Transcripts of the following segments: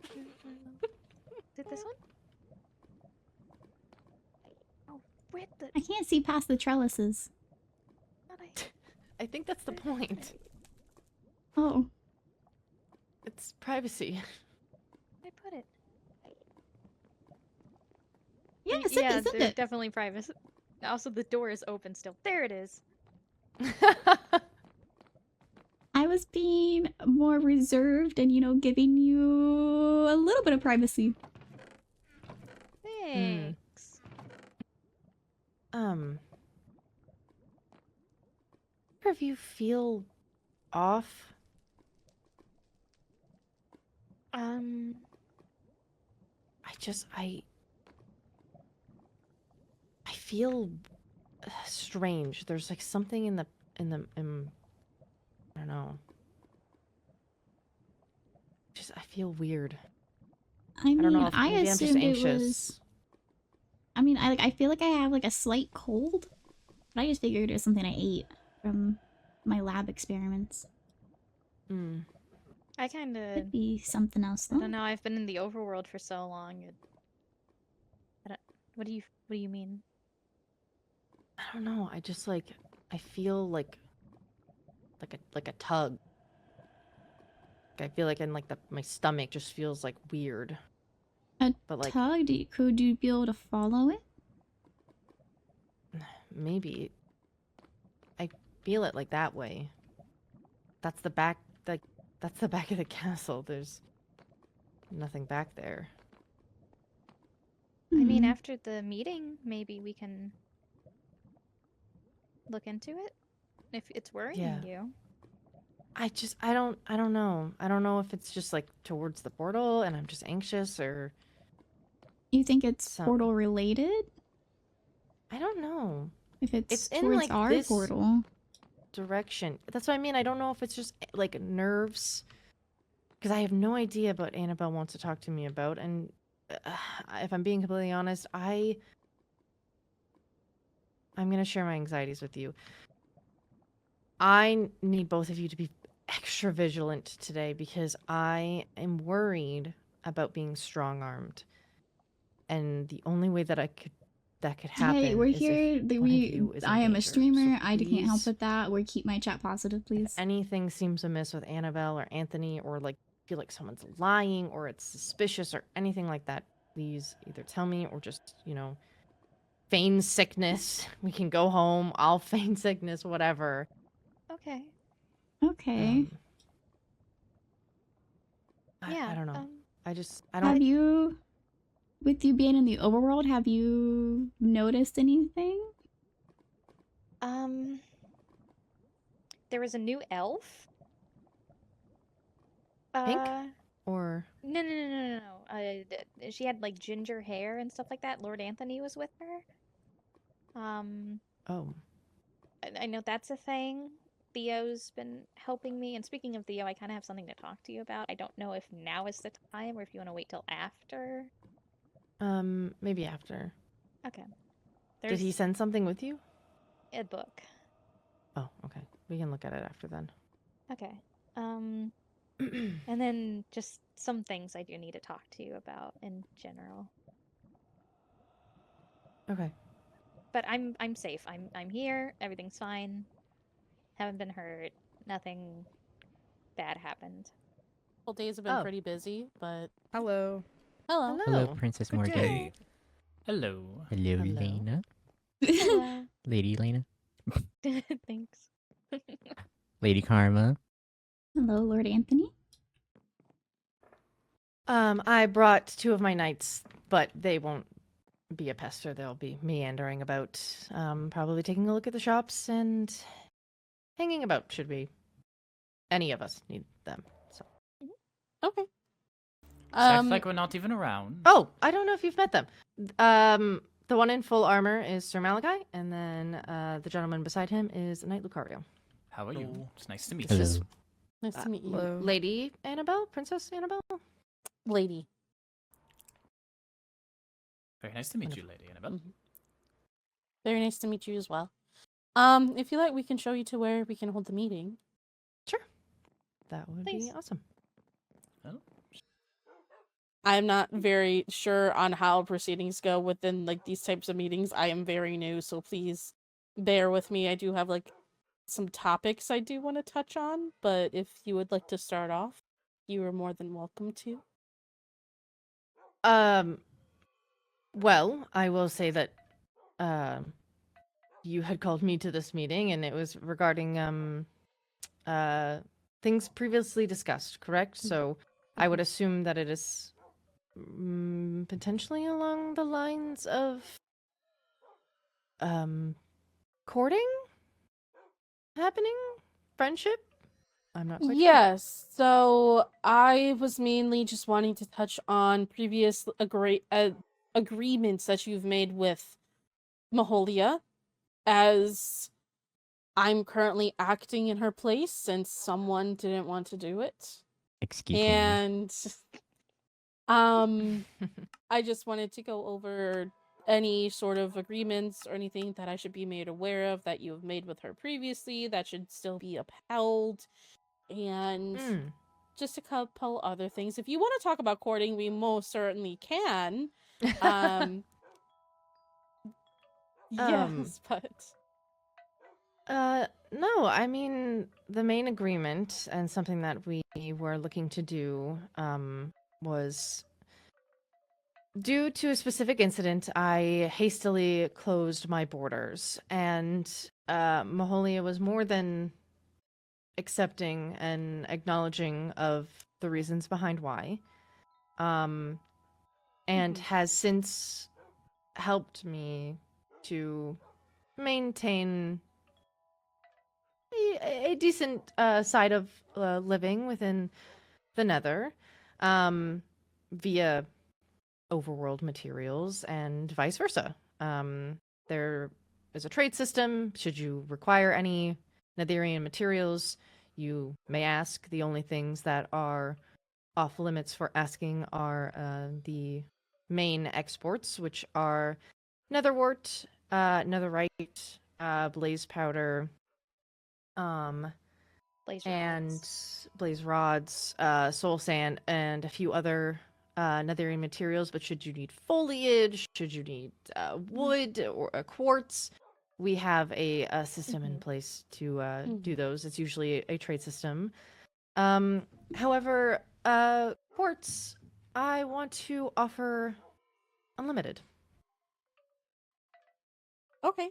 Is it this one? Oh, where the... I can't see past the trellises. I think that's the point. Oh. It's privacy. Where did I put it? Yeah, Y- send yeah, it, send they're it. definitely private. Also, the door is open still. There it is. I was being more reserved and, you know, giving you a little bit of privacy. Thanks. If you feel off, I feel strange. There's like something in I don't know. I feel weird. I don't know mean, if I maybe I'm just assumed it anxious. was... I mean, I feel like I have like a slight cold, but I just figured it was something I ate from my lab experiments. I kind of... Could be something else I though. don't know. I've been in the overworld for so long. What do you mean? I don't know. I just like I feel like a tug. I feel like in like my stomach just feels like weird. But like tug? Could you be able to follow it? Maybe. I feel it like that way. That's the back that's the back of the castle. There's nothing back there. I mean, after the meeting, maybe we can look into it if it's worrying you. I don't know. I don't know if it's just like towards the portal and I'm just anxious or you think it's portal related? I don't know. If it's in towards like our this portal direction. That's what I mean. I don't know if it's just like nerves because I have no idea what Annabelle wants to talk to me about, and if I'm being completely honest, I'm gonna share my anxieties with you. I need both of you to be extra vigilant today because I am worried about being strong-armed, and the only way that could happen. Hey, we're is here. I am a streamer. So I can't help with that. We keep my chat positive, please. If anything seems amiss with Annabelle or Anthony, or like feel like someone's lying, or it's suspicious, or anything like that, please either tell me or just feign sickness. We can go home. I'll feign sickness, whatever. Okay. Okay. Yeah. I don't know. I don't. Have you, with you being in the overworld, have you noticed anything? There was a new elf. Pink? Or No. She had like ginger hair and stuff like that. Lord Anthony was with her. Oh. I know that's a thing. Theo's been helping me. And speaking of Theo, I kind of have something to talk to you about. I don't know if now is the time or if you want to wait till after. Maybe after. Okay. Did he send something with you? A book. Oh, okay. We can look at it after then. Okay. And then just some things I do need to talk to you about in general. Okay. But I'm safe. I'm here. Everything's fine. Haven't been hurt. Nothing bad happened. Well, days have been pretty busy, but hello. Hello. Hello, Princess Morgan. Day. Hello. Hello. Lena. Hello. Lady Lena. Thanks. Lady Karma. Hello, Lord Anthony. I brought 2 of my knights, but they won't be a pester. They'll be meandering about, probably taking a look at the shops and hanging about, should we. Any of us need them, so. Okay. Sounds like we're not even around. Oh, I don't know if you've met them. The one in full armor is Sir Malachi, and then the gentleman beside him is Knight Lucario. How are you? It's nice to meet Hello. you. Nice to meet you. Lady Annabelle? Princess Annabelle? Lady. Very nice to meet you, Lady Annabelle. Very nice to meet you as well. If you like, we can show you to where we can hold the meeting. Sure. That would be awesome. Well, I'm not very sure on how proceedings go within like these types of meetings. I am very new, so please bear with me. I do have like some topics I do want to touch on, but if you would like to start off, you are more than welcome to. Well, I will say that you had called me to this meeting, and it was regarding things previously discussed, correct? So I would assume that it is potentially along the lines of courting happening, friendship. I'm not quite sure. Yes, so I was mainly just wanting to touch on previous agreements that you've made with Maholia, as I'm currently acting in her place since someone didn't want to do it. Excuse me. And I just wanted to go over any sort of agreements or anything that I should be made aware of that you have made with her previously that should still be upheld, and just a couple other things. If you want to talk about courting, we most certainly can. Yes, but no, I mean, the main agreement and something that we were looking to do was due to a specific incident. I hastily closed my borders, and Maholia was more than accepting and acknowledging of the reasons behind why, and has since helped me to maintain a decent side of living within the Nether, via overworld materials and vice versa. There is a trade system. Should you require any Netherian materials, you may ask. The only things that are off limits for asking are the main exports, which are netherwort, netherite, blaze powder, blaze rods, soul sand, and a few other Netherian materials. But should you need foliage, should you need wood or quartz, we have a system in place to do those. It's usually a trade system. However, quartz, I want to offer unlimited. okay.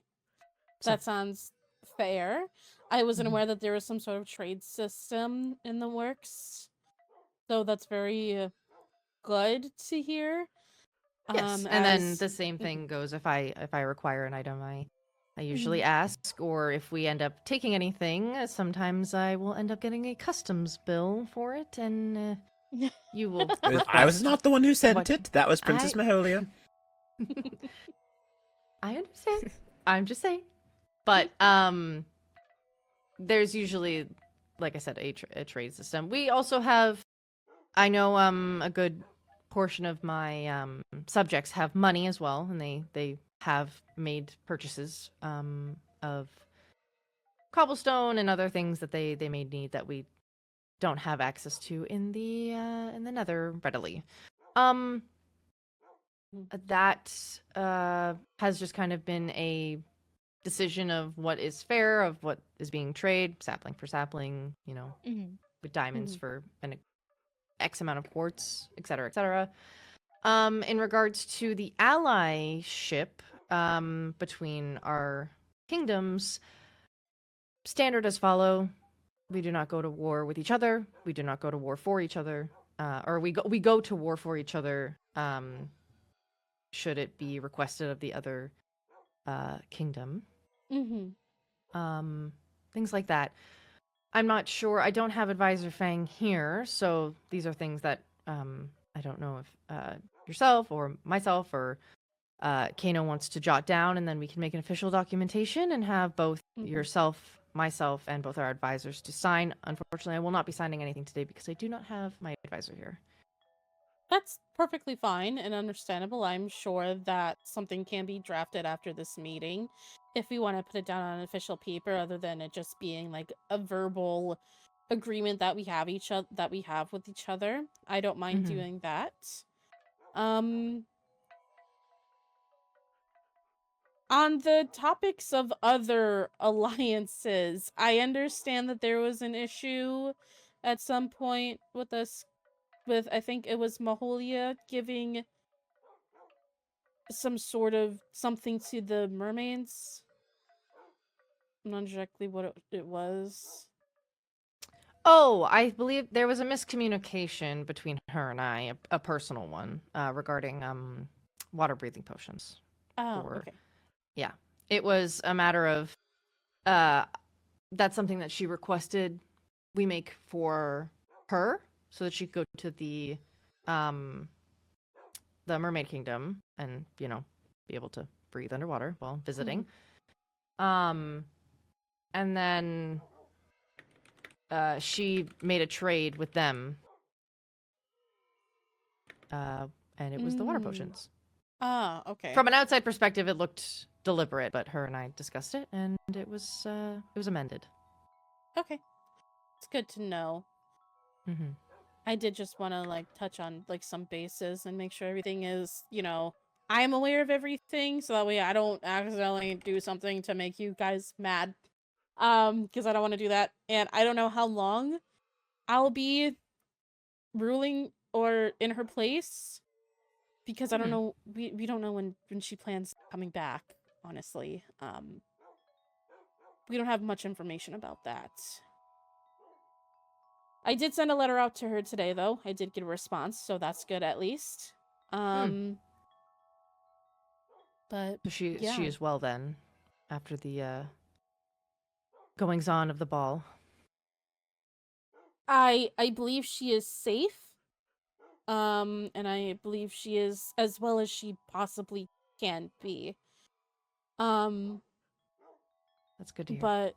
That sounds fair. I wasn't aware that there was some sort of trade system in the works, so that's very good to hear. Yes, and then the same thing goes if I require an item, I usually ask, or if we end up taking anything, sometimes I will end up getting a customs bill for it, and you will. I was not the one who sent what- it. That was Princess Maholia. I understand. I'm just saying. But there's usually, like I said, a trade system. We also have, I know a good portion of my subjects have money as well, and they have made purchases of cobblestone and other things that they may need that we don't have access to in the Nether readily. That has just kind of been a decision of what is fair, of what is being traded, sapling for sapling, with diamonds for an X amount of quartz, etc., etc. In regards to the allyship between our kingdoms, standard as follow: we do not go to war with each other. We do not go to war for each other, or we go to war for each other. Should it be requested of the other kingdom. Things like that. I'm not sure. I don't have Advisor Fang here, so these are things that I don't know if yourself or myself or Kano wants to jot down, and then we can make an official documentation and have both yourself, myself, and both our advisors to sign. Unfortunately, I will not be signing anything today because I do not have my advisor here. That's perfectly fine and understandable. I'm sure that something can be drafted after this meeting if we want to put it down on official paper, other than it just being like a verbal agreement that we have with each other. I don't mind doing that. On the topics of other alliances, I understand that there was an issue at some point with us, with, I think it was Maholia giving some sort of something to the mermaids. I'm not exactly what it was. Oh, I believe there was a miscommunication between her and I, a personal one, regarding water breathing potions. Oh, Or okay. yeah, it was a matter of that's something that she requested we make for her so that she could go to the Mermaid Kingdom and be able to breathe underwater while visiting. And then she made a trade with them, and it was the water potions. Ah, okay. From an outside perspective, it looked deliberate, but her and I discussed it, and it was amended. Okay, it's good to know. Mm-hmm. I did just want to like touch on like some bases and make sure everything is, I'm aware of everything, so that way I don't accidentally do something to make you guys mad. Because I don't want to do that, and I don't know how long I'll be ruling or in her place, because I don't know. We don't know when she plans coming back. Honestly, we don't have much information about that. I did send a letter out to her today, though. I did get a response, so that's good at least. But So she yeah. is well then, after the goings on of the ball. I believe she is safe. And I believe she is as well as she possibly can be. That's good to hear. But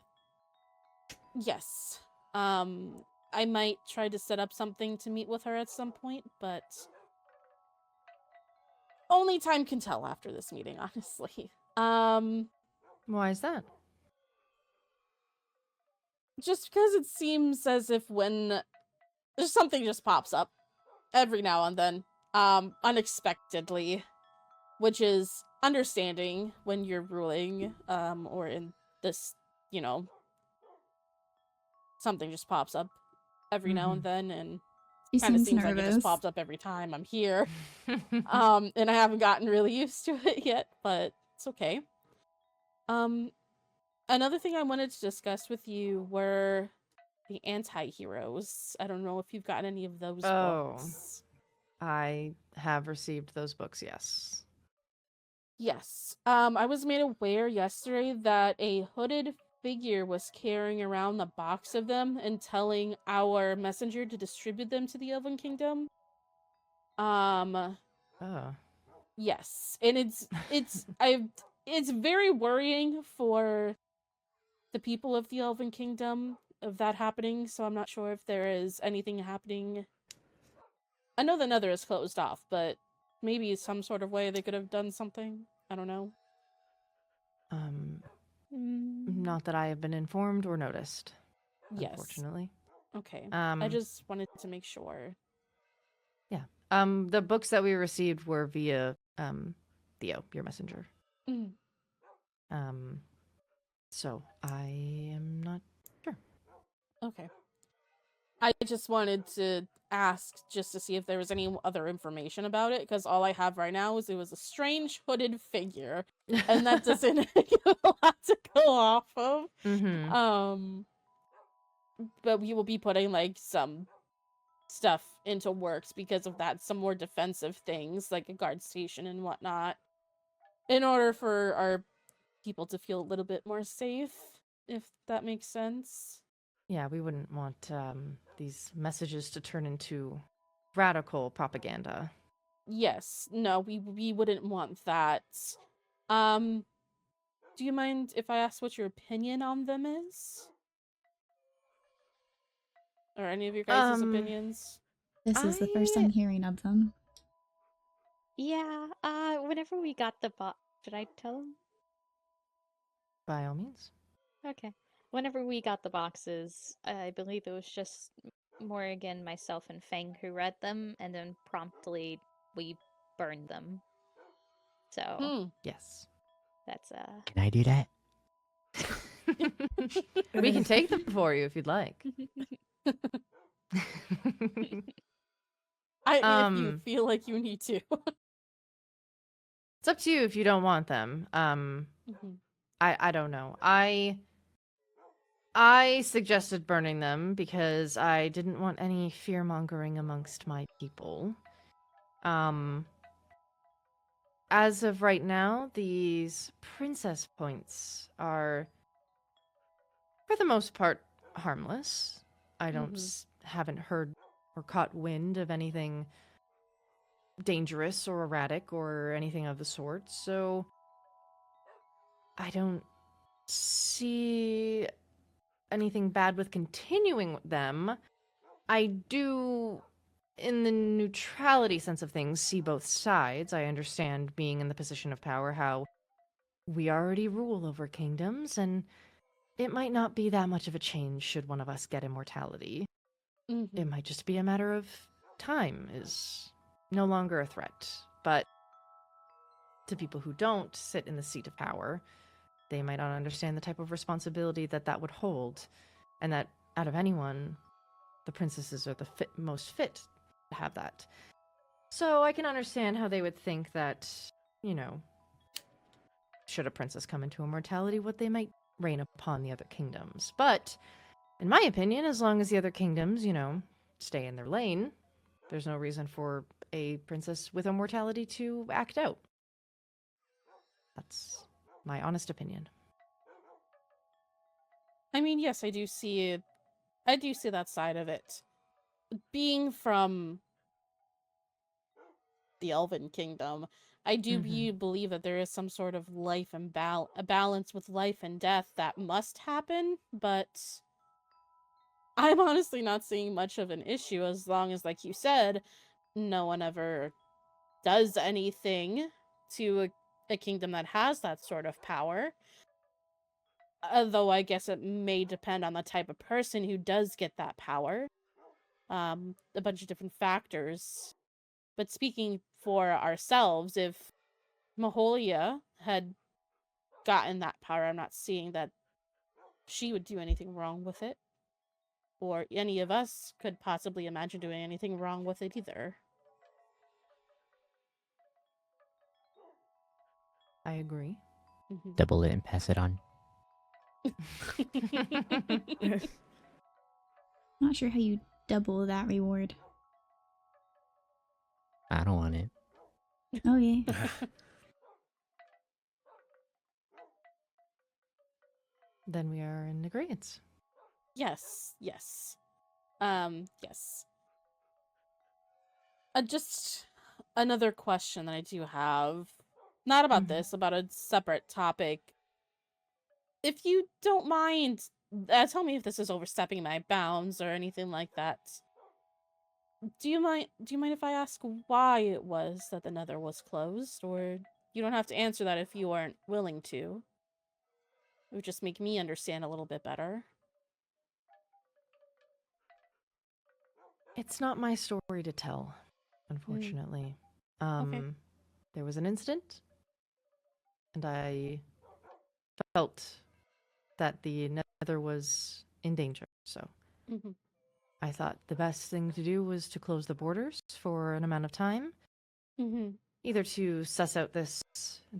yes. I might try to set up something to meet with her at some point, but only time can tell after this meeting, honestly. Why is that? Just because it seems as if when something just pops up every now and then, unexpectedly, which is understanding when you're ruling, or in this, something just pops up every now and then, and She kind of seems seems like it just nervous. pops up every time I'm here. And I haven't gotten really used to it yet, but it's okay. Another thing I wanted to discuss with you were the anti-heroes. I don't know if you've gotten any of those books. I have received those books, yes. Yes. I was made aware yesterday that a hooded figure was carrying around a box of them and telling our messenger to distribute them to the Elven Kingdom. Yes. And it's very worrying for the people of the Elven Kingdom of that happening, so I'm not sure if there is anything happening. I know the Nether is closed off, but maybe some sort of way they could have done something. I don't know. Not that I have been informed or noticed. Yes. Unfortunately. Okay. I just wanted to make sure. Yeah. The books that we received were via Theo, your messenger. So I am not sure. Okay. I just wanted to ask just to see if there was any other information about it, because all I have right now is it was a strange hooded figure, and that doesn't give a lot to go off of. But we will be putting like some stuff into works because of that, some more defensive things like a guard station and whatnot, in order for our people to feel a little bit more safe, if that makes sense. Yeah, we wouldn't want these messages to turn into radical propaganda. Yes, no, we wouldn't want that. Do you mind if I ask what your opinion on them is? Or any of your guys' opinions? This is the first I'm hearing of them. Yeah, whenever we got the box, should I tell them? By all means. Okay. Whenever we got the boxes, I believe it was just Morrigan, myself, and Fang who read them, and then promptly we burn them. So Hmm. Yes. that's Can I do that? We can take them for you if you'd like. If you feel like you need to. It's up to you if you don't want them. Mhm. I don't know. I suggested burning them because I didn't want any fear mongering amongst my people. As of right now, these princess points are, for the most part, harmless. I don't haven't heard or caught wind of anything dangerous or erratic or anything of the sort. So I don't see anything bad with continuing them. I do, in the neutrality sense of things, see both sides. I understand, being in the position of power, how we already rule over kingdoms, and it might not be that much of a change should one of us get immortality. It might just be a matter of time is no longer a threat. But to people who don't sit in the seat of power, they might not understand the type of responsibility that that would hold, and that out of anyone, the princesses are the most fit to have that. So I can understand how they would think that, you know, should a princess come into immortality, what they might reign upon the other kingdoms. But, in my opinion, as long as the other kingdoms, you know, stay in their lane, there's no reason for a princess with immortality to act out. That's my honest opinion. I mean, yes, I do see that side of it. Being from the Elven Kingdom, I do believe that there is some sort of life and a balance with life and death that must happen, but I'm honestly not seeing much of an issue as long as, like you said, no one ever does anything to a kingdom that has that sort of power. Although I guess it may depend on the type of person who does get that power. A bunch of different factors. But speaking for ourselves, if Maholia had gotten that power, I'm not seeing that she would do anything wrong with it. Or any of us could possibly imagine doing anything wrong with it either. I agree. Double it and pass it on. Not sure how you double that reward. I don't want it. Oh, yeah. Then we are in agreement. Yes. Yes. Just another question that I do have. Not about this, about a separate topic. If you don't mind, tell me if this is overstepping my bounds or anything like that. Do you mind if I ask why it was that the Nether was closed? Or you don't have to answer that if you aren't willing to. It would just make me understand a little bit better. It's not my story to tell, unfortunately. Okay. There was an incident, and I felt that the Nether was in danger, so I thought the best thing to do was to close the borders for an amount of time, either to suss out this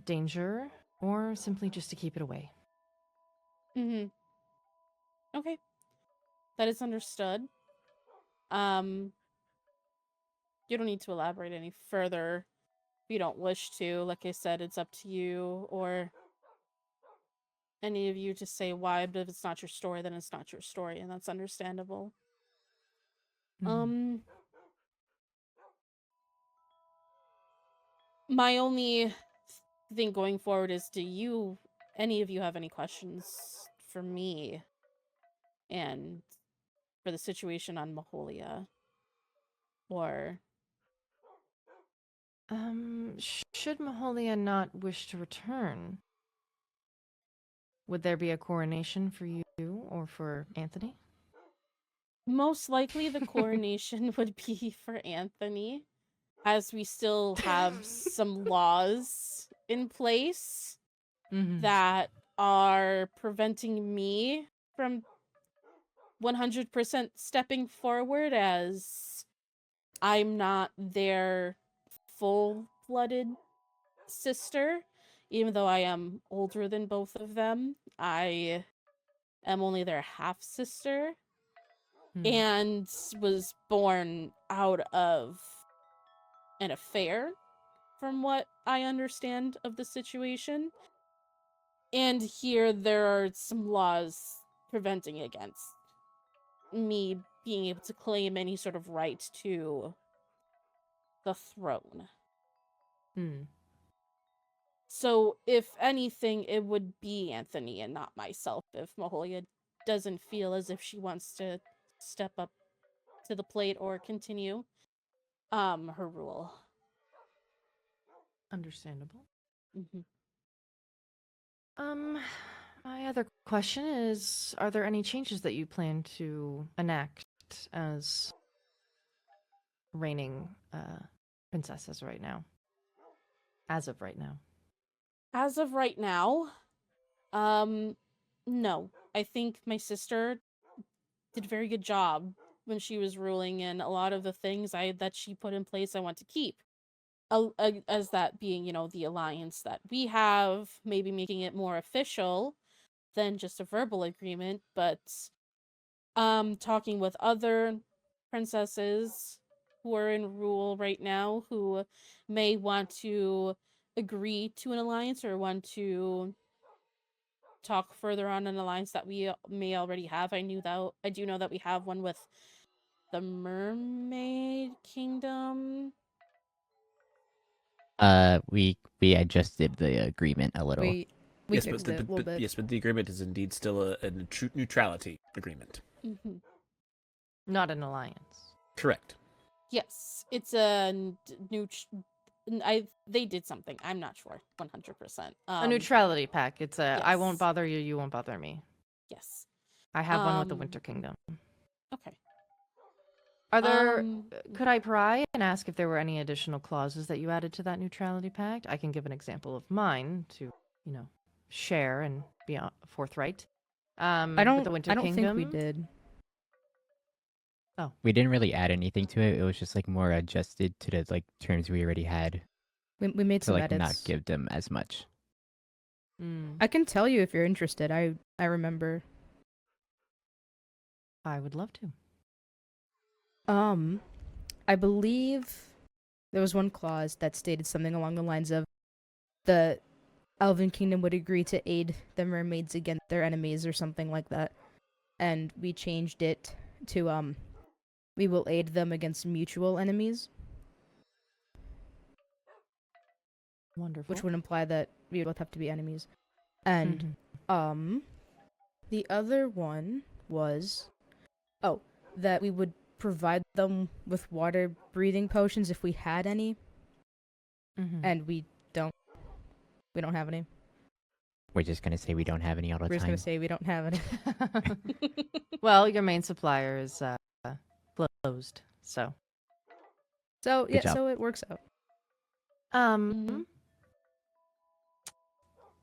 danger or simply just to keep it away. Okay. That is understood. You don't need to elaborate any further if you don't wish to. Like I said, it's up to you or any of you to say why, but if it's not your story, then it's not your story, and that's understandable. My only thing going forward is, any of you have any questions for me and for the situation on Maholia? Or should Maholia not wish to return, would there be a coronation for you or for Anthony? most likely the coronation would be for Anthony. as we still have some laws in place that are preventing me from 100% stepping forward, as I'm not their full-blooded sister. Even though I am older than both of them, I am only their half-sister and was born out of an affair, from what I understand of the situation. And here there are some laws preventing against me being able to claim any sort of right to the throne. So, if anything, it would be Anthony and not myself if Maholia doesn't feel as if she wants to step up to the plate or continue her rule. Understandable. Mm-hmm. My other question is, are there any changes that you plan to enact as reigning princess as of right now? As of right now. As of right now, no. I think my sister did a very good job when she was ruling, and a lot of the things that she put in place I want to keep. As that being, the alliance that we have, maybe making it more official than just a verbal agreement, but talking with other princesses who are in rule right now who may want to agree to an alliance or want to talk further on an alliance that we may already have. I do know that we have one with the Mermaid Kingdom. We adjusted the agreement a little. We fixed it a little bit. Yes, but the agreement is indeed still a neutrality agreement. Mm-hmm. Not an alliance. Correct. Yes, it's a they did something. I'm not sure 100%. A neutrality pact. It's a I won't yes. bother you, you won't bother me. Yes. I have one with the Winter Kingdom. Okay. Are there could I pry and ask if there were any additional clauses that you added to that neutrality pact? I can give an example of mine to, share and be forthright. With the Winter Kingdom. think we did. Oh. We didn't really add anything to it. It was just more adjusted to the terms we already had. We made some to edits. Not give them as much. I can tell you if you're interested. I remember. I would love to. I believe there was one clause that stated something along the lines of the Elven Kingdom would agree to aid the mermaids against their enemies or something like that. And we changed it to we will aid them against mutual enemies. Wonderful. Which would imply that we both have to be enemies. And the other one was that we would provide them with water breathing potions if we had any. And we don't have any. We're just gonna say we don't have any all the time. We're just gonna say we don't have any. Well, your main supplier is closed, so yeah, so it works out.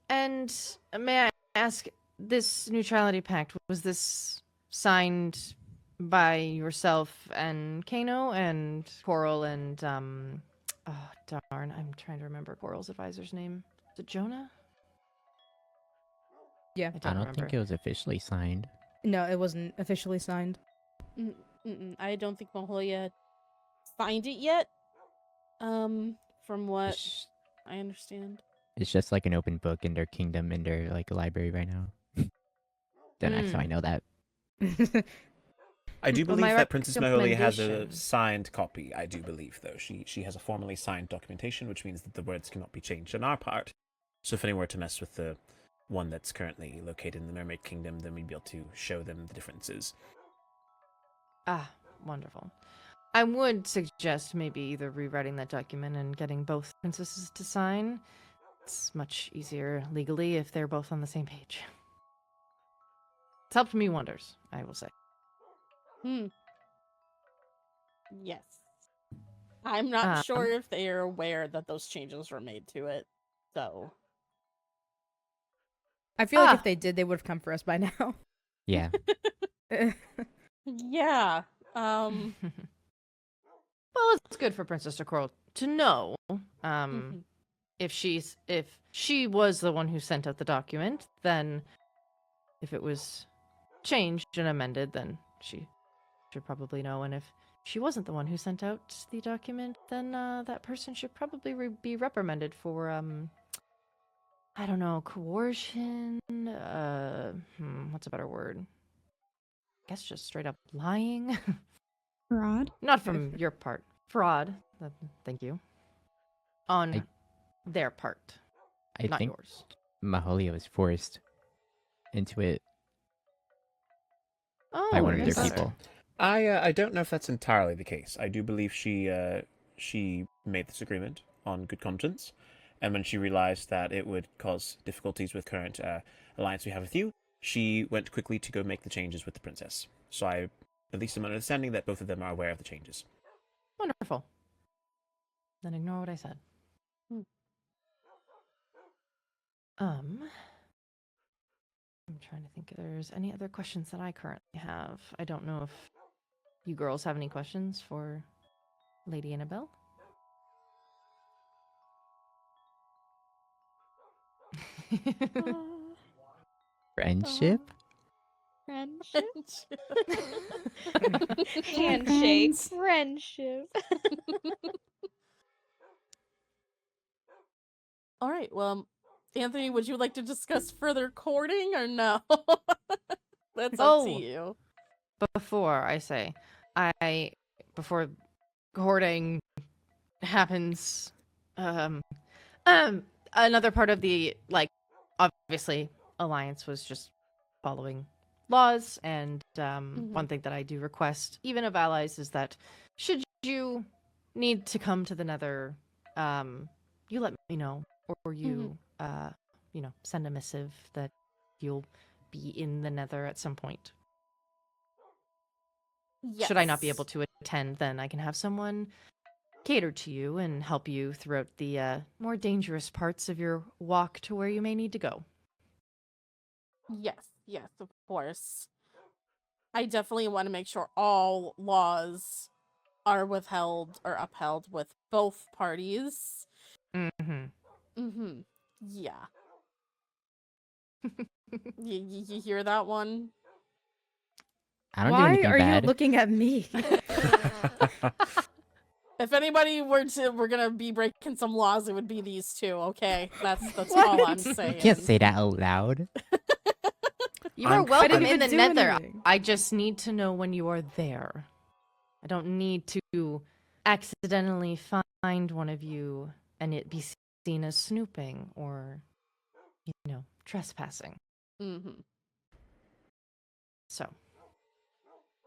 And may I ask, this neutrality pact, was this signed by yourself and Kano and Coral and oh darn, I'm trying to remember Coral's advisor's name. Is it Jonah? Yeah. I don't think it was officially signed. No, it wasn't officially signed. I don't think Maholia signed it yet. From what I understand. It's just an open book in their kingdom, in their library right now. That's how I know that. I do believe that Princess Maholia has a signed copy. I do believe, though. She has a formally signed documentation, which means that the words cannot be changed on our part. So if anyone were to mess with the one that's currently located in the Mermaid Kingdom, then we'd be able to show them the differences. Ah, wonderful. I would suggest maybe either rewriting that document and getting both princesses to sign. It's much easier legally if they're both on the same page. It's helped me wonders, I will say. Yes. I'm not sure if they are aware that those changes were made to it, so. I feel like if they did, they would have come for us by now. Yeah. Yeah. Well, it's good for Princess Coral to know. If she was the one who sent out the document, then if it was changed and amended, then she should probably know. And if she wasn't the one who sent out the document, then that person should probably be reprimanded for I don't know, coercion. What's a better word? I guess just straight up lying. Fraud? Not from your part. Fraud. Thank you. On their part. I not think yours. Mahalia was forced into it Oh, by one of that's their better. people. I don't know if that's entirely the case. I do believe she made this agreement on good conscience, and when she realized that it would cause difficulties with current alliance we have with you, she went quickly to go make the changes with the princess. So I at least am understanding that both of them are aware of the changes. Wonderful. Then ignore what I said. I'm trying to think if there's any other questions that I currently have. I don't know if you girls have any questions for Lady Annabelle. Friendship? Friendship? Handshake. Friendship. All right, well, Anthony, would you like to discuss further courting or no? That's up to you. Before I say, before courting happens, another part of the, like, obviously, alliance was just following laws, and one thing that I do request, even of allies, is that should you need to come to the Nether, you let me know, or you, send a missive that you'll be in the Nether at some point. Yes. Should I not be able to attend, then I can have someone cater to you and help you throughout the more dangerous parts of your walk to where you may need to go. Yes, of course. I definitely want to make sure all laws are withheld or upheld with both parties. Yeah. You hear that one? I don't do Why anything are bad. you looking at me? If anybody we're gonna be breaking some laws, it would be these two. Okay, that's all I'm saying. You can't say that out loud. You are welcome in the do Nether. anything. I just need to know when you are there. I don't need to accidentally find one of you and it be seen as snooping or, trespassing. So,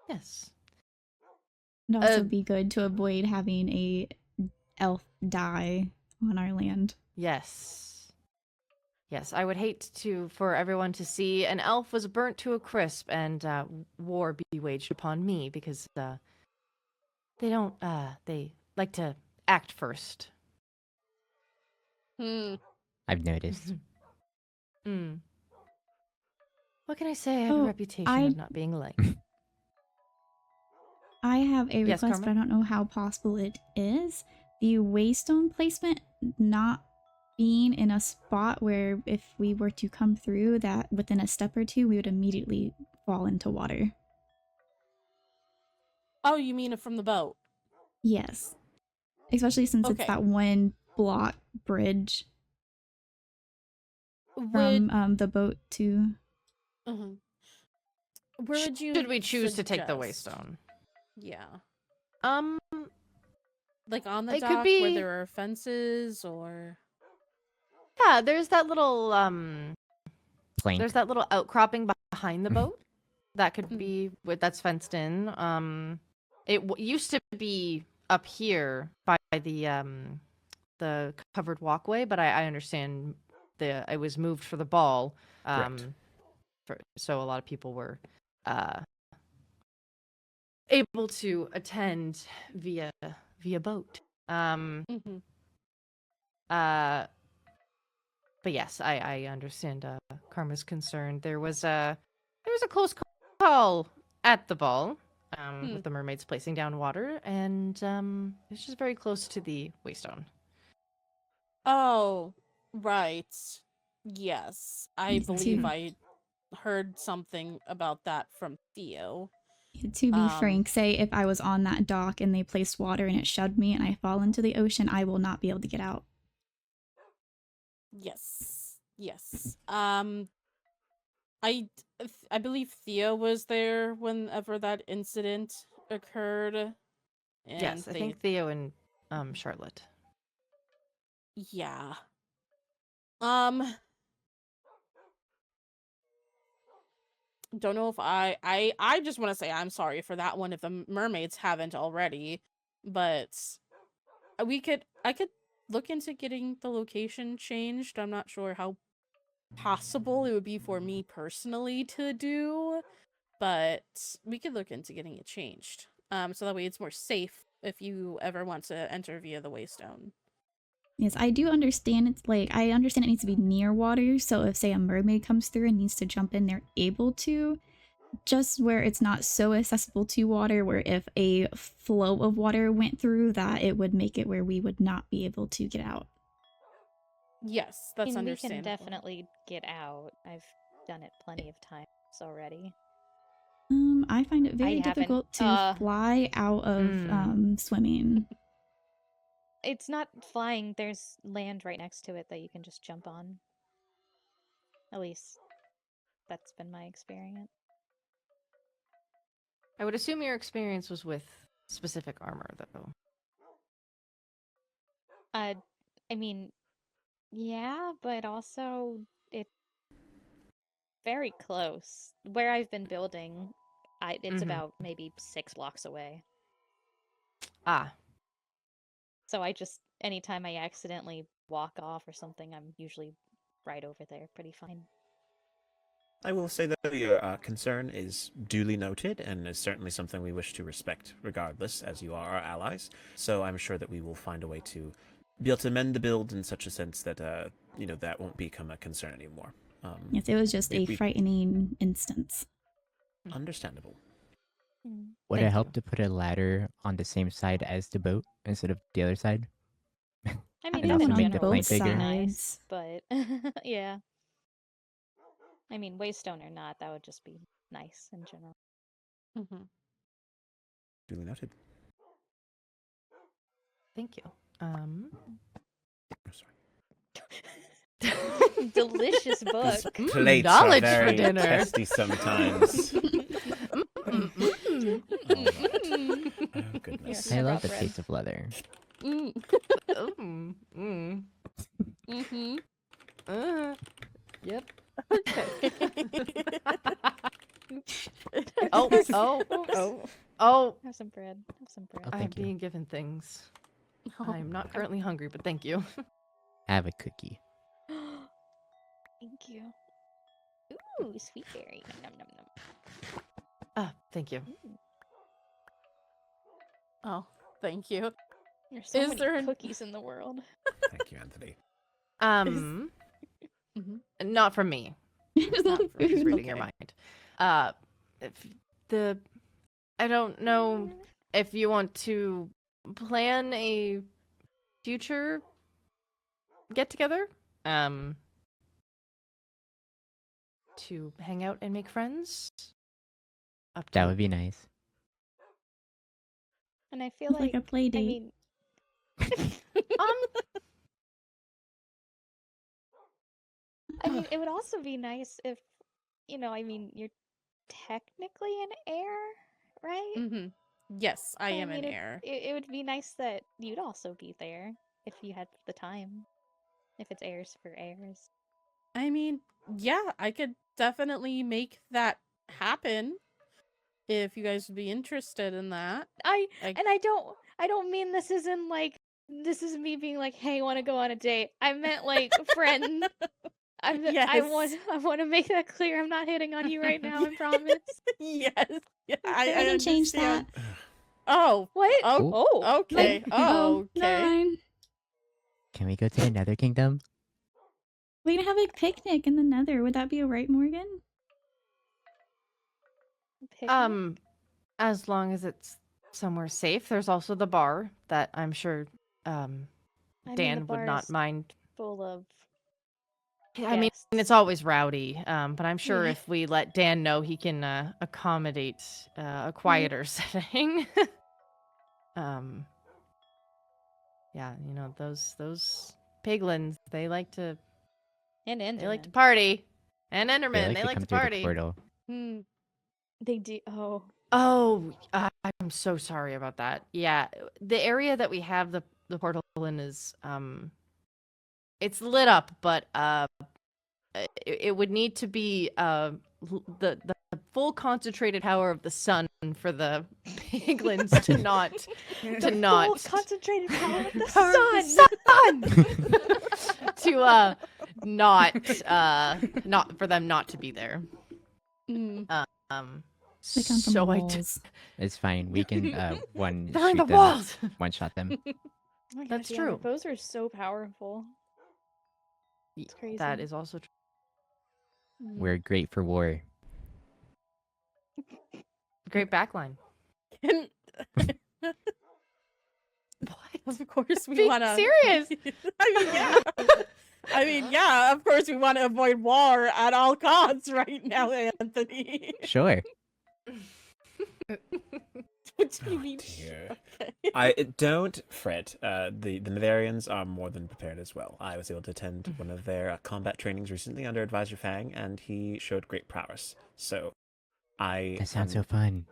yes. It'd also be good to avoid having a elf die on our land. Yes, I would hate for everyone to see an elf was burnt to a crisp and war be waged upon me, because they don't, they like to act first. I've noticed. What can I say? I have a reputation of not being liked. I have a Yes, request, but I Carmen? don't know how possible it is. The waystone placement not being in a spot where if we were to come through that within a step or two, we would immediately fall into water. Oh, you mean it from the boat? Yes. Especially since it's that one block bridge from the boat to... Where would you Should we choose to take the suggest? waystone? Yeah. Like on the it dock could be... where there are fences, or... Yeah, there's that little Plank. there's that little outcropping behind the boat. That could be that's fenced in. It used to be up here by the covered walkway, but I understand it was moved for the ball. So a lot of people were able to attend via via boat. Mhm. But yes, I understand Karma's concern. There was a close call at the ball with the mermaids placing down water, and it's just very close to the waystone. Oh, right. Yes, I Me believe too. I heard something about that from Theo. To be frank, say if I was on that dock and they placed water and it shoved me and I fall into the ocean, I will not be able to get out. Yes. Yes. I believe Theo was there whenever that incident occurred. And Yes, I think Theo and Charlotte. Yeah. Don't know if I just want to say I'm sorry for that one if the mermaids haven't already, but I could look into getting the location changed. I'm not sure how possible it would be for me personally to do, but we could look into getting it changed. So that way it's more safe if you ever want to enter via the Waystone. Yes, I do understand it's like, I understand it needs to be near water, so if say a mermaid comes through and needs to jump in, they're able to. Just where it's not so accessible to water, where if a flow of water went through that, it would make it where we would not be able to get out. Yes, that's We can understandable. definitely get out. I've done it plenty of times already. I find it very difficult to fly out of swimming. It's not flying. There's land right next to it that you can just jump on. At least that's been my experience. I would assume your experience was with specific armor, though. I mean, yeah, but also it's very close. Where I've been building, it's about maybe 6 blocks away. Ah. So anytime I accidentally walk off or something, I'm usually right over there, pretty fine. I will say that your concern is duly noted and is certainly something we wish to respect regardless, as you are our allies. So I'm sure that we will find a way to be able to amend the build in such a sense that, that won't become a concern anymore. Yes, it was just a frightening instance. Understandable. Would it help to put a ladder on the same side as the boat instead of the other side? I mean, And that also would make the plane be bigger? nice, but yeah. I mean, Waystone or not, that would just be nice in general. Duly noted. Thank you. Sorry. Delicious book. These plates are very testy sometimes. Oh goodness. I love the taste of leather. Yep. Okay. Oh. Have some bread. Have some bread. Oh, I'm being given things. I'm not currently hungry, but thank you. Have a cookie. Thank you. Ooh, sweet berry. Nom nom nom. Thank you. Oh, thank you. There's so many cookies in the world. Thank you, Anthony. Not from me. Not from who's reading your mind. I don't know if you want to plan a future get together. To hang out and make friends. That would be nice. And I feel like a play date. I mean, it would also be nice if, you're technically an heir, right? Yes, I am an heir. It would be nice that you'd also be there if you had the time. If it's heirs for heirs. I mean, yeah, I could definitely make that happen if you guys would be interested in that. I don't mean this is me being like, hey, want to go on a date. I meant like friend. I want to make that clear. I'm not hitting on you right now, I promise. Yes. Yeah, I can change that. Oh, What? oh, okay. Like, Oh, never okay. mind. Can we go to the Nether Kingdom? We can have a picnic in the Nether. Would that be alright, Morgan? Picnic? As long as it's somewhere safe. There's also the bar that I'm sure I mean, the Dan would not bar's mind. full of I mean, guests. it's always rowdy, but I'm sure Yeah. if we let Dan know, he can accommodate a quieter setting. Yeah, you know, those piglins, they like to And Enderman. party. And They Endermen, like they to like come to through the party. portal. They do. Oh. Oh, I'm so sorry about that. Yeah, the area that we have the portal in is it's lit up, but it would need to be the full concentrated power of the sun for the piglins to not Full concentrated power of the sun. to not for them not to be there. They come from So the I walls. It's fine. We can They're in the shoot them, walls. one shot them. Oh my That's gosh, true. Yeah, those are so powerful. It's crazy. That is also true. We're great for war. Great backline. Of course, we Being want to. serious. I mean, yeah. Of course, we want to avoid war at all costs right now, Anthony. Sure. What do you Oh, mean? dear. Okay. I don't fret. The Netherians are more than prepared as well. I was able to attend one of their combat trainings recently under Advisor Fang, and he showed great prowess. So, That sounds so fun.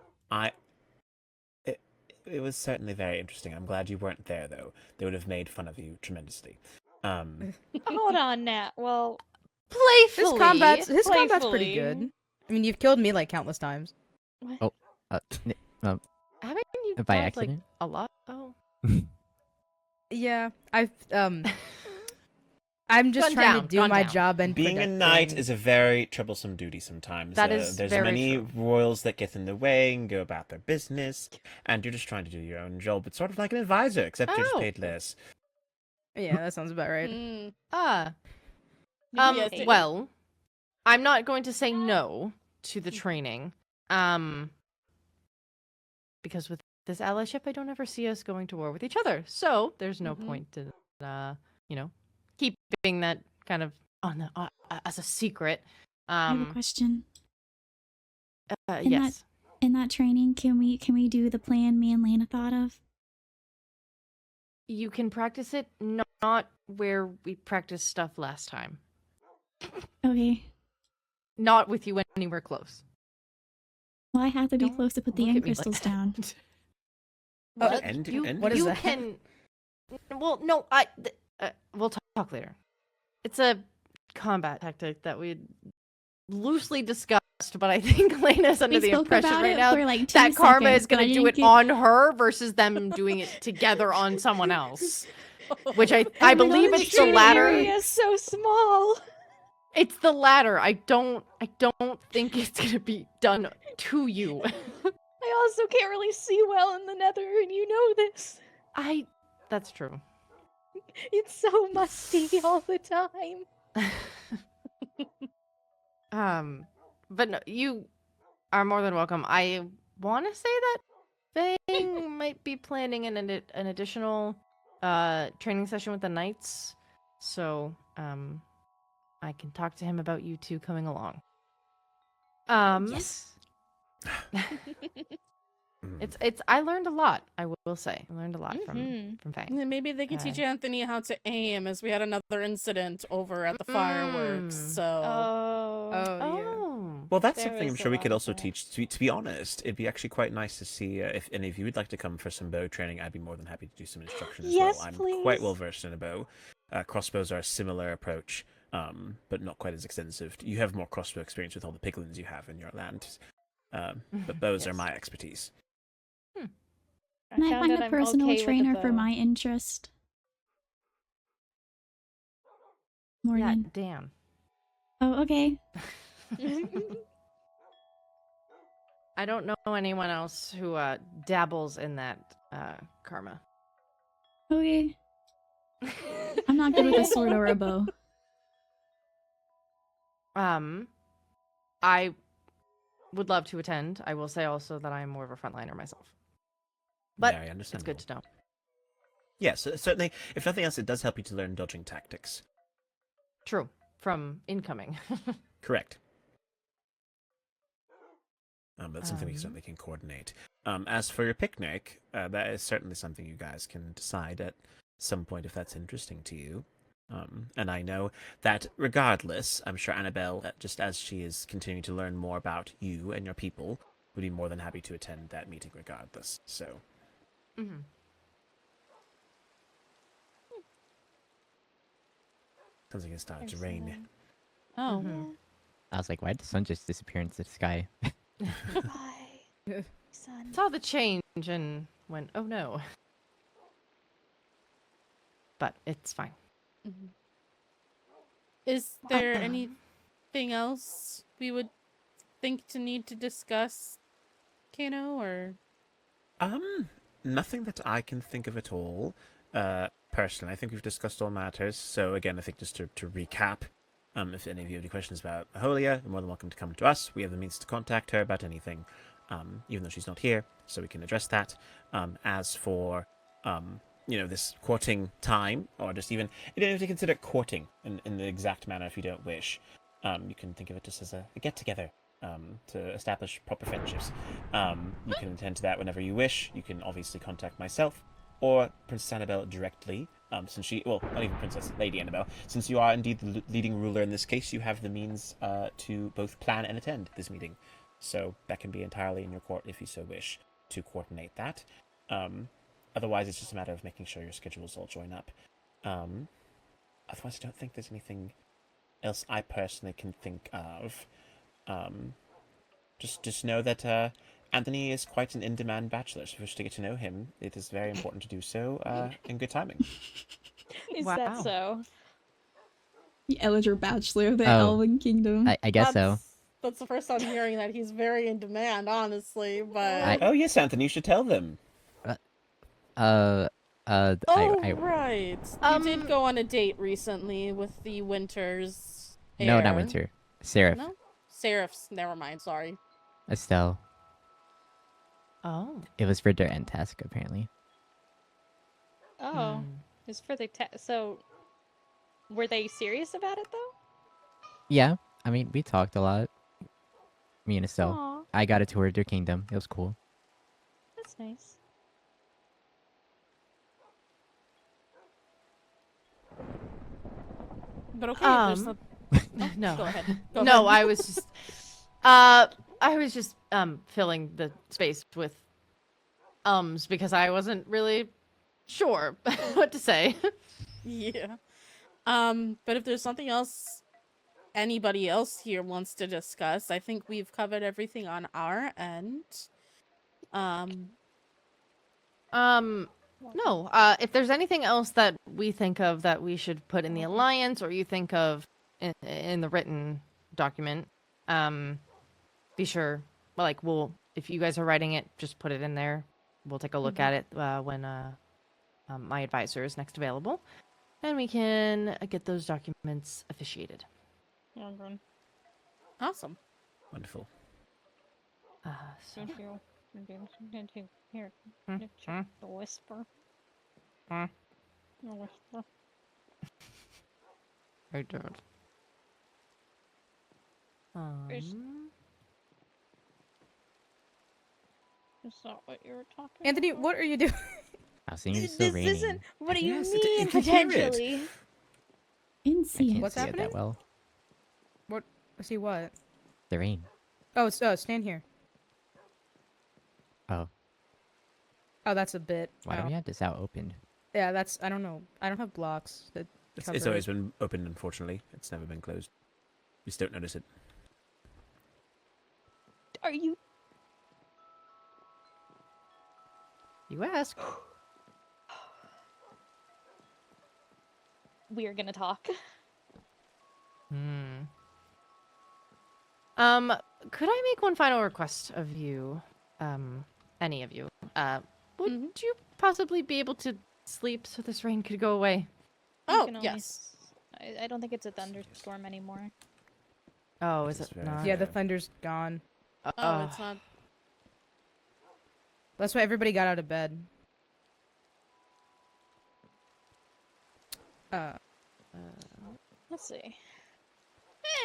It was certainly very interesting. I'm glad you weren't there, though. They would have made fun of you tremendously. Hold on, Nat. Well, Playfully. His combat's pretty Playfully. good. I mean, you've killed me like countless times. what? Haven't you By died, accident? like, a lot? Oh. Yeah, I'm just Gone trying down, to do gone my down. job and Being a knight is a very troublesome duty sometimes. That is there's very many true. royals that get in the way and go about their business, and you're just trying to do your own job. It's sort of like an advisor, except you're just Oh. paid less. Yeah, that sounds about right. Yes, Well, I'm not going to say no to the training. Because with this allyship, I don't ever see us going to war with each other. So there's no point in, keeping that kind of on as a secret. I have a question. Yes. In that training, can we do the plan me and Lena thought of? You can practice it not where we practiced stuff last time. Okay. Not with you anywhere close. Well, I have to be Don't close to put the look end at me like crystals that. down. What? End- You, end- What is you that? can. Well, no, we'll talk later. It's a combat tactic that we loosely discussed, but I think Lena's under We the spoke impression about right it now for like 2 that Karma seconds, is going but to I do it didn't on her versus them doing it together on someone else. Which I Oh my believe God, it's the the training latter. area is so small. It's the latter. I don't think it's going to be done to you. I also can't really see well in the Nether, and you know this. That's true. It's so musty all the time. But no, you are more than welcome. I want to say that Fang might be planning an additional training session with the knights, so I can talk to him about you two coming along. Yes. It's I learned a lot, I will say. I learned a lot from Fang. Maybe they can teach Anthony how to aim, as we had another incident over at the fireworks. So. Oh. Well, that's There something I'm is a sure we lot could of also that. teach. To be honest, it'd be actually quite nice to see if any of you would like to come for some bow training. I'd be more than happy to do some instruction as Yes, well. I'm please. quite well versed in a bow. Crossbows are a similar approach, but not quite as extensive. You have more crossbow experience with all the piglins you have in your land, but bows are my expertise. Can I found find that a I'm personal okay with a trainer for bow. my interest? Yeah, Morgan. Dan. Oh, okay. I don't know anyone else who dabbles in that karma. Okay. I'm not good with a sword or a bow. I would love to attend. I will say also that I am more of a frontliner myself. But Very it's good understandable. to know. Yes, certainly. If nothing else, it does help you to learn dodging tactics. True. From incoming. Correct. That's something we certainly can coordinate. As for your picnic, that is certainly something you guys can decide at some point if that's interesting to you. And I know that regardless, I'm sure Annabelle, just as she is continuing to learn more about you and your people, would be more than happy to attend that meeting regardless. So. Mm-hmm. Sounds like it started to rain. Oh. Mm-hmm. I was like, why did the sun just disappear into the sky? Bye, son. Saw the change and went, oh no. But it's fine. Mm-hmm. Is there anything else we would think to need to discuss, Kano, or? Nothing that I can think of at all. Personally, I think we've discussed all matters. So again, I think just to recap, if any of you have any questions about Aholia, you're more than welcome to come to us. We have the means to contact her about anything, even though she's not here, so we can address that. As for, this courting time, or just even, you don't have to consider courting in the exact manner if you don't wish. You can think of it just as a get-together. To establish proper friendships. You can attend to that whenever you wish. You can obviously contact myself or Princess Annabelle directly, since not even Princess, Lady Annabelle. Since you are indeed the leading ruler in this case, you have the means to both plan and attend this meeting. So that can be entirely in your court if you so wish to coordinate that. Otherwise, it's just a matter of making sure your schedules all join up. Otherwise, I don't think there's anything else I personally can think of. Just know that Anthony is quite an in-demand bachelor, so if you wish to get to know him, it is very important to do so in good timing. Is that so? The Eliger Bachelor of the Elven Kingdom. I guess so. That's the first time hearing that he's very in demand, honestly, but... Oh, yes, Anthony, you should tell them. right. You did go on a date recently with the Winter's Heir. No, not Winter. Seraph. No? Seraph's. Never mind, sorry. Estelle. Oh. It was for their end task, apparently. Oh. It's for the so were they serious about it though? Yeah. I mean, we talked a lot. Me and Estelle. Aww. I got a tour of their kingdom. It was cool. That's nice. But okay, there's some... No. Go ahead. No, I was just filling the space with because I wasn't really sure what to say. Yeah. But if there's something else anybody else here wants to discuss, I think we've covered everything on our end. No. If there's anything else that we think of that we should put in the alliance, or you think of in the written document, be sure. If you guys are writing it, just put it in there. We'll take a look at it when my advisor is next available, and we can get those documents officiated. Awesome. Wonderful. Thank you. Here, the whisper. The whisper. I don't. Is that what you were talking Anthony, about? what are you doing? I was thinking it's still raining. Isn't... What do you Yes, mean, it can hear it. potentially? I Insane. can't What's see it happening? that well. What? See what? The rain. Oh, stand here. Oh. Oh, that's a bit. Why do we have this out opened? Yeah, that's. I don't know. I don't have blocks that It's cover always it. been open, unfortunately. It's never been closed. You just don't notice it. Are you... You ask. We are gonna talk. could I make one final request of you? Any of you? Would you possibly be able to sleep so this rain could go away? Oh, yes. I don't think it's a thunderstorm anymore. Oh, is it not? Yeah, the thunder's gone. Oh, it's not. That's why everybody got out of bed. Let's see.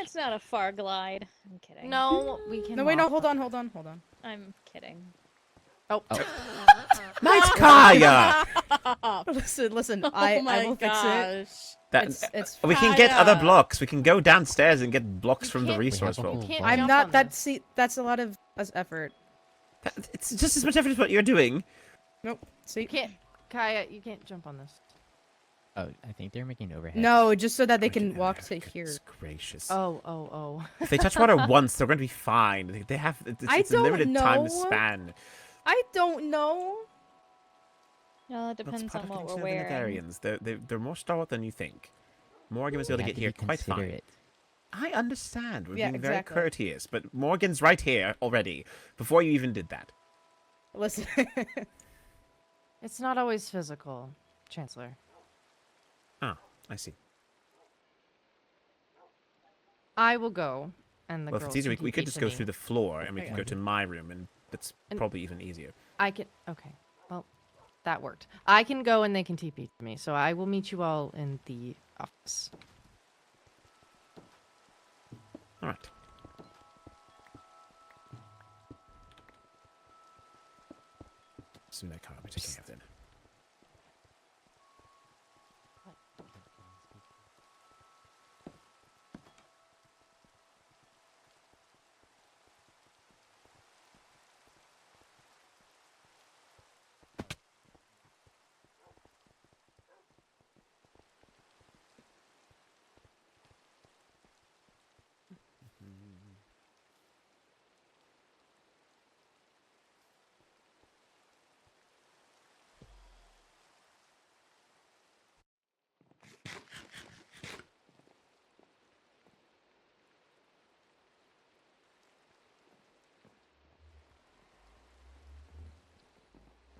It's not a far glide. I'm kidding. No, we can. No, wait, no, hold on. I'm kidding. Oh. Nice Kaya! Listen, Oh I my will fix it. gosh. It's We can get other Kaya. blocks. We can go downstairs and get blocks from the can't- resource We have a vault. whole can't bunch. I'm jump not on that. this. See, that's a lot of effort. It's just as much effort as what you're doing. Nope. See. You can't, Kaya. You can't jump on this. Oh, I think they're making overhead. No, just so that they can Freaking walk to Americans, here. Gracious. Oh. If they touch water once, they're going to be fine. They have. It's a don't limited time know. span. I don't know. Well, it That's depends part on of what getting we're to know the wearing. Netherians. They're more stalwart than you think. Morgan was able to We get have here be quite fine. considerate. I understand. We're Yeah, being very exactly. courteous, but Morgan's right here already before you even did that. Listen. It's not always physical, Chancellor. Ah, I see. I will go, and the Well, if girls it's easier, can we could TP just to go me. through the floor and we can Okay. go to my room, and that's And- probably even easier. I can. Okay. Well, that worked. I can go, and they can TP to me. So I will meet you all in the office. All right. Assume that car will be taking care of then.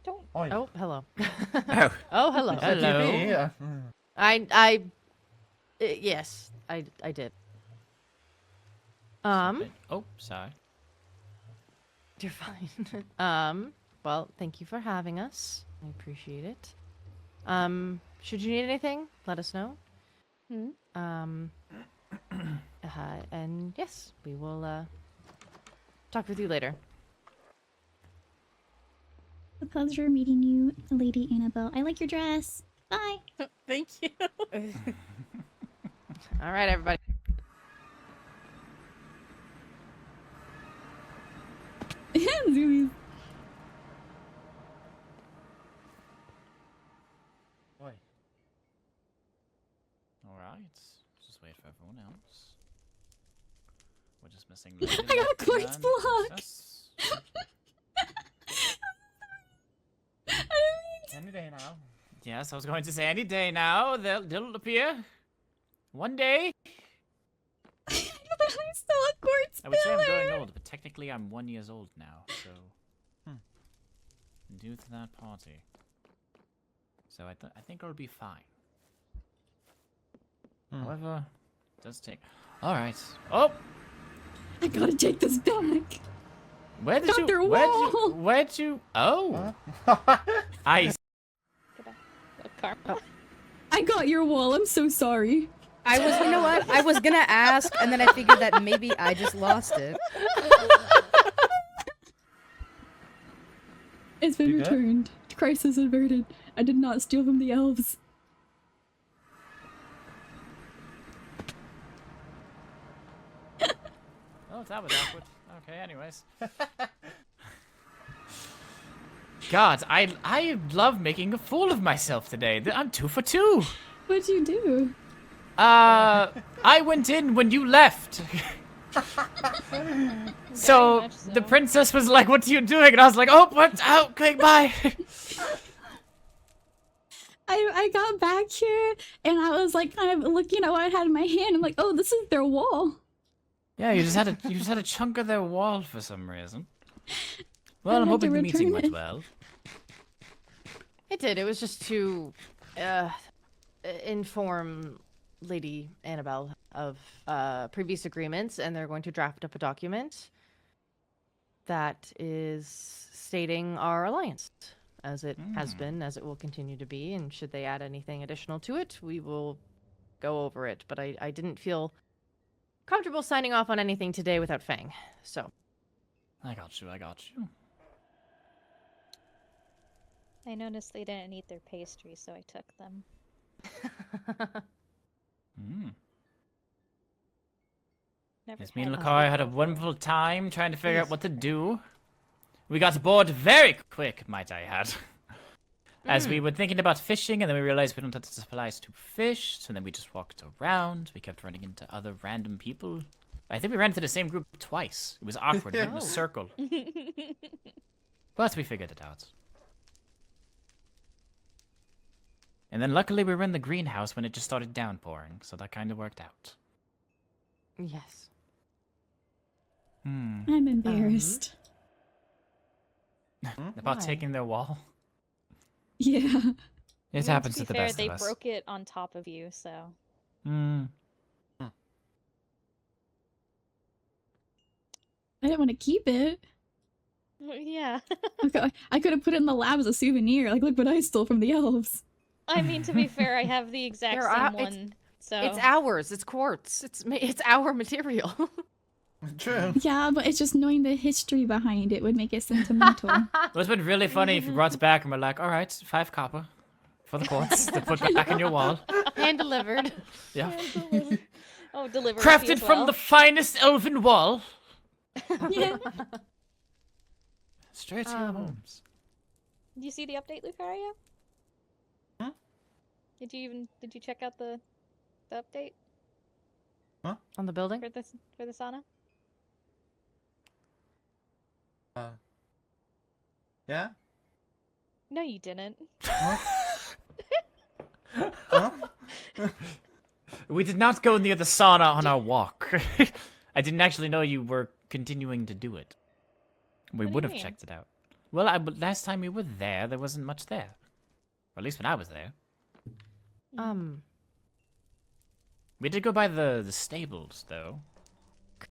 Don't. Oh, hello. Oh, Oh, hello. Hello. Yes, I did. Oh, sorry. You're fine. Well, thank you for having us. I appreciate it. Should you need anything, let us know. And yes, we will talk with you later. A pleasure meeting you, Lady Annabelle. I like your dress. Bye. Thank you. All right, everybody. Zoomies. All right. Just wait for everyone else. We're just missing. I got a quartz block. Any day now. Yes, I was going to say any day now. They'll appear. One day. I still a quartz I would say I'm pillar. growing old, but technically I'm 1 year old now, so due to that party. So I think I'll be fine. However, it does take. All right. Oh, I gotta take this back. where did Got you? their Where'd wall. you? Oh, I. Karma. I got your wall. I'm so sorry. I was, you know what? I was gonna ask, and then I figured that maybe I just lost it. It's been You good? returned. Crisis averted. I did not steal from the elves. Oh, that was awkward. Okay, anyways. God, I love making a fool of myself today. I'm 2 for 2. What'd you do? I went in when you left. So much so. the princess was like, "What are you doing?" And I was like, "Oh, what? Oh, okay, bye." I got back here and I was like kind of looking at what I had in my hand. I'm like, oh, this is their wall. Yeah, you just had a chunk of their wall for some reason. Well, I I'm had to hoping the meeting return went it. well. It did. It was just to inform Lady Annabelle of previous agreements, and they're going to draft up a document that is stating our alliance, as it has been, as it will continue to be, and should they add anything additional to it, we will go over it. But I didn't feel comfortable signing off on anything today without Fang, so. I got you. I noticed they didn't eat their pastries, so I took them. Never Yes, me and had Lakari pizza had a before. wonderful time trying to figure out what to do. We got bored very quick, might I add. As we were thinking about fishing, and then we realized we don't have the supplies to fish, so then we just walked around. We kept running into other random people. I think we ran into the same group twice. It was awkward. We went in a circle. But we figured it out. And then luckily we were in the greenhouse when it just started downpouring, so that kind of worked out. Yes. I'm embarrassed. About Why? taking their wall? Yeah. It happens to the fair, best they of us. broke it on top of you, so. I didn't want to keep it. Well, yeah. I could have put it in the lab as a souvenir. Like, look what I stole from the elves. I mean, to be fair, I have the exact same one, so. It's ours. It's quartz. It's our material. True. Yeah, but it's just knowing the history behind it would make it sentimental. It would have been really funny if you brought it back and we're like, alright, 5 copper for the quartz to put back in your wall. Hand delivered. Yeah. Oh, delivered. Crafted from the finest elven wall. Yeah. Straight to your homes. Did you see the update, Lucario? Huh? Did you check out the update On the building? for the sauna? Yeah? No, you didn't. Huh? We did not go near the sauna on our walk. I didn't actually know you were continuing to do it. We What do would you have mean? checked it out. Well, last time we were there wasn't much there. Or at least when I was there. We did go by the stables, though.